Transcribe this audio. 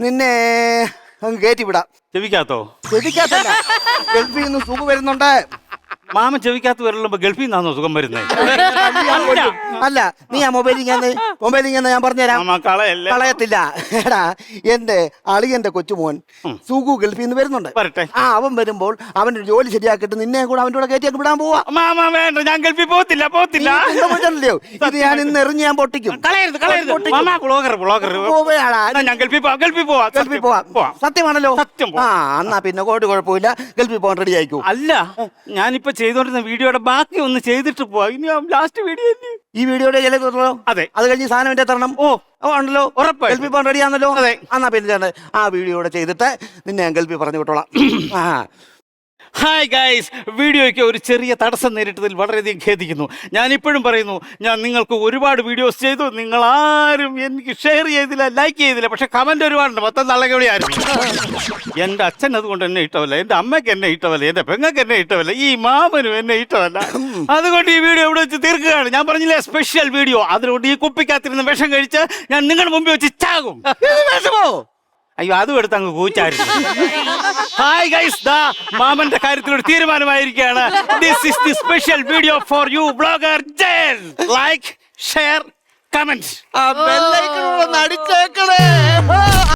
നിന്നെ അങ്ങ് കയറ്റി വിടാം. ചെവിക്കാത്തോ? ചെവിക്കാത്തല്ല, ഗൾഫിൽ നിന്ന് സുഖ വരുന്നുണ്ട്. മാമൻ ചെവിക്കാത്ത വരലുമ്പോ ഗൾഫിൽ നിന്നാണോ സുഖം വരുന്നത്? അല്ല, നീ ആ മൊബൈലിൽ ഞാൻ പറഞ്ഞുതരാം. കളയത്തില്ല. എടാ, എന്റെ അളിയന്റെ കൊച്ചുമോൻ സുഖു ഗൾഫിൽ നിന്ന് വരുന്നുണ്ട്. വരട്ടെ. അവൻ വരുമ്പോൾ അവന്റെ ജോലി ശരിയാക്കിട്ട് നിന്നെ കൂടെ അവന്റെ കൂടെ കയറ്റി വിടാൻ പോവാ. മാമ വേണ്ട, ഞാൻ ഗൾഫിൽ പോകത്തില്ല. ഇത് ഞാൻ ഇന്ന് എറിഞ്ഞ് ഞാൻ പൊട്ടിക്കും. ഗൾഫിൽ പോവാം. സത്യമാണല്ലോ? സത്യം. ആ, എന്നാ പിന്നെ കോടി കുഴപ്പമില്ല, ഗൾഫിൽ പോകാൻ റെഡി ആയിക്കോ. അല്ല, ഞാനിപ്പോ ചെയ്തോണ്ടിരുന്ന വീഡിയോയുടെ ബാക്കി ഒന്ന് ചെയ്തിട്ട് പോവാ. ഇനി ലാസ്റ്റ് വീഡിയോ ഈ വീഡിയോയുടെ ചിലോ? അതെ. അത് കഴിഞ്ഞ് സാധനം എന്റെ തരണം. ഉണ്ടല്ലോ, ഉറപ്പായി. ഗൾഫിൽ പോകാൻ റെഡി ആണല്ലോ? അതെ. എന്നാ പിന്നെ ആ വീഡിയോയുടെ ചെയ്തിട്ട് നിന്നെ ഞാൻ ഗൾഫിൽ പറഞ്ഞു വിട്ടോളാം. ഹായ് ഗൈസ്, വീഡിയോയ്ക്ക് ഒരു ചെറിയ തടസ്സം നേരിട്ടതിൽ വളരെയധികം ഖേദിക്കുന്നു. ഞാൻ ഇപ്പോഴും പറയുന്നു, ഞാൻ നിങ്ങൾക്ക് ഒരുപാട് വീഡിയോസ് ചെയ്തു, നിങ്ങൾ ആരും എനിക്ക് ഷെയർ ചെയ്തില്ല, ലൈക്ക് ചെയ്തില്ല. പക്ഷെ കമന്റ് ഒരുപാടുണ്ട്, മൊത്തം തള്ളകവിളിയായിരുന്നു. എൻ്റെ അച്ഛൻ അതുകൊണ്ട് എന്നെ ഇഷ്ടമല്ല, എൻ്റെ അമ്മയ്ക്ക് എന്നെ ഇഷ്ടമല്ല, എൻ്റെ പെങ്ങൾക്ക് എന്നെ ഇഷ്ടമല്ല, ഈ മാമനും എന്നെ ഇഷ്ടമല്ല. അതുകൊണ്ട് ഈ വീഡിയോ ഇവിടെ വെച്ച് തീർക്കുകയാണ്. ഞാൻ പറഞ്ഞില്ലേ, സ്പെഷ്യൽ വീഡിയോ. അതുകൊണ്ട് ഈ കുപ്പിക്കകത്തിരുന്ന് വിഷം കഴിച്ച് ഞാൻ നിങ്ങളുടെ മുമ്പിൽ വെച്ച് ചാകും. അയ്യോ, അതും എടുത്ത് അങ്ങ് കൂച്ചായിരുന്നു. ഹായ് ഗൈസ്, ദാ മാമന്റെ കാര്യത്തിൽ ഒരു തീരുമാനമായിരിക്കുകയാണ്. This is the special video for you blogger Jayan. Like, share, comment. അടിച്ചേക്കണേ.